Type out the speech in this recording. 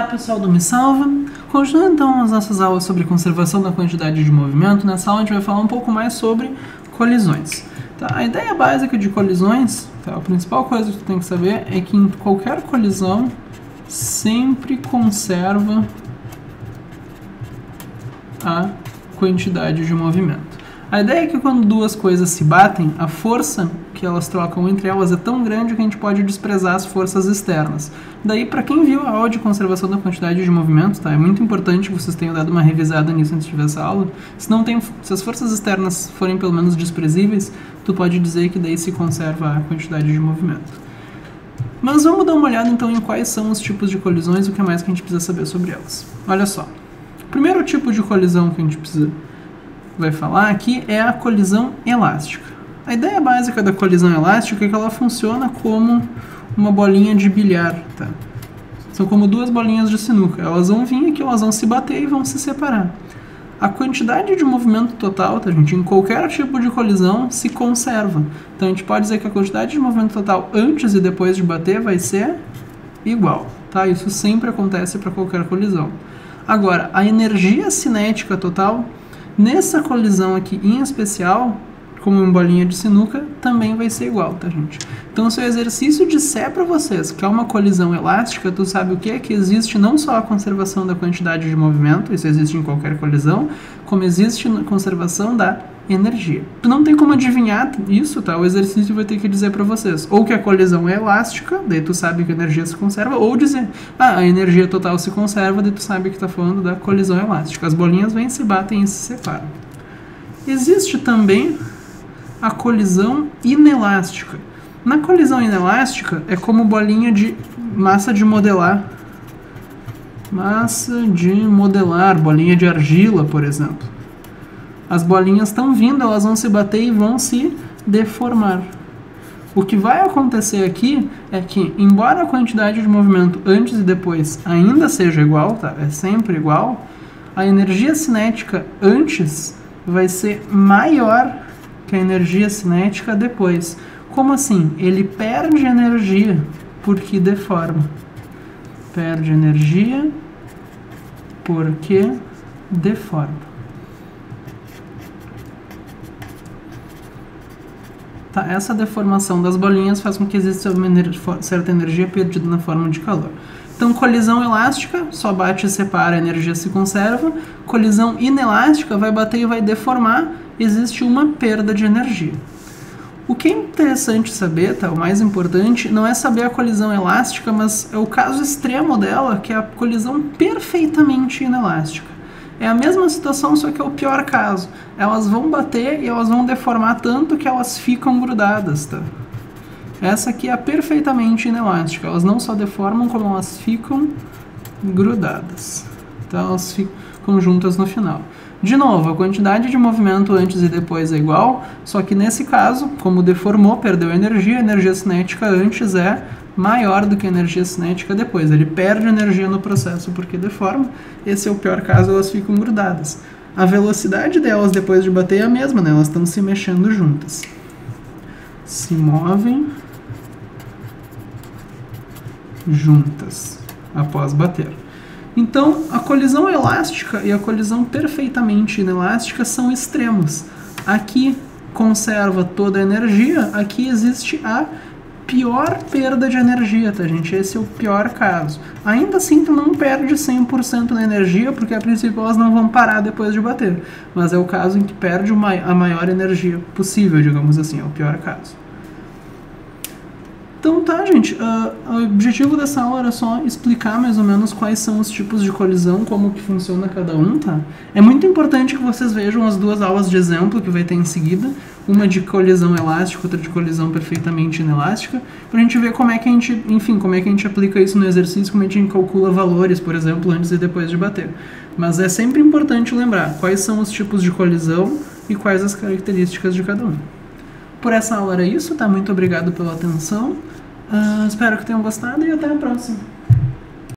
pessoal do Me Salva. Continuando então as nossas aulas sobre conservação da quantidade de movimento, nessa aula a gente vai falar um pouco mais sobre colisões. Tá? A ideia básica de colisões, tá? A principal coisa que tu tem que saber é que em qualquer colisão sempre conserva a quantidade de movimento. A ideia é que quando duas coisas se batem, a força que elas trocam entre elas é tão grande que a gente pode desprezar as forças externas. Daí, para quem viu a aula de conservação da quantidade de movimento, tá? É muito importante que vocês tenham dado uma revisada nisso antes de ver essa aula. Se as forças externas forem pelo menos desprezíveis, tu pode dizer que daí se conserva a quantidade de movimento. Mas vamos dar uma olhada então em quais são os tipos de colisões e o que mais que a gente precisa saber sobre elas. Olha só. O primeiro tipo de colisão que a gente vai falar aqui é a colisão elástica. A ideia básica da colisão elástica é que ela funciona como uma bolinha de bilhar, tá? São como duas bolinhas de sinuca. Elas vão vir aqui, elas vão se bater e vão se separar. A quantidade de movimento total, tá, gente, em qualquer tipo de colisão se conserva. Então a gente pode dizer que a quantidade de movimento total antes e depois de bater vai ser igual, tá? Isso sempre acontece para qualquer colisão. Agora, a energia cinética total nessa colisão aqui em especial, como em bolinha de sinuca, também vai ser igual, tá, gente? Então, se o exercício disser para vocês que é uma colisão elástica, tu sabe o que é que existe não só a conservação da quantidade de movimento, isso existe em qualquer colisão, como existe a conservação da energia. Tu não tem como adivinhar isso, tá? O exercício vai ter que dizer para vocês ou que a colisão é elástica, daí tu sabe que a energia se conserva, ou dizer, a energia total se conserva, daí tu sabe que tá falando da colisão elástica. As bolinhas vêm, se batem e se separam. Existe também a colisão inelástica. Na colisão inelástica é como bolinha de massa de modelar. Massa de modelar, bolinha de argila, por exemplo. As bolinhas estão vindo, elas vão se bater e vão se deformar. O que vai acontecer aqui é que, embora a quantidade de movimento antes e depois ainda seja igual, tá? É sempre igual, a energia cinética antes vai ser maior que a energia cinética depois. Como assim? Ele perde energia porque deforma. Perde energia porque deforma. Tá? Essa deformação das bolinhas faz com que exista uma certa energia perdida na forma de calor. Então, colisão elástica, só bate e separa, a energia se conserva. Colisão inelástica, vai bater e vai deformar, existe uma perda de energia. O que é interessante saber, tá? O mais importante, não é saber a colisão elástica, mas é o caso extremo dela, que é a colisão perfeitamente inelástica. É a mesma situação, só que é o pior caso. Elas vão bater e elas vão deformar tanto que elas ficam grudadas, tá? Essa aqui é a perfeitamente inelástica. Elas não só deformam, como elas ficam grudadas. Então elas ficam juntas no final. De novo, a quantidade de movimento antes e depois é igual, só que nesse caso, como deformou, perdeu energia, a energia cinética antes é maior do que a energia cinética depois. Ele perde energia no processo porque deforma. Esse é o pior caso, elas ficam grudadas. A velocidade delas depois de bater é a mesma, né? Elas estão se mexendo juntas. Se movem juntas após bater. Então, a colisão elástica e a colisão perfeitamente inelástica são extremos. Aqui conserva toda a energia, aqui existe a pior perda de energia, tá, gente? Esse é o pior caso. Ainda assim, tu não perde 100% da energia, porque a princípio elas não vão parar depois de bater. Mas é o caso em que perde a maior energia possível, digamos assim, é o pior caso. Então tá, gente, o objetivo dessa aula era só explicar mais ou menos quais são os tipos de colisão, como que funciona cada um, tá? É muito importante que vocês vejam as duas aulas de exemplo que vai ter em seguida, uma de colisão elástica, outra de colisão perfeitamente inelástica, pra gente ver como é que a gente, enfim, como é que a gente aplica isso no exercício, como a gente calcula valores, por exemplo, antes e depois de bater. Mas é sempre importante lembrar quais são os tipos de colisão e quais as características de cada um. Por essa aula era isso, tá? Muito obrigado pela atenção. Espero que tenham gostado e até a próxima.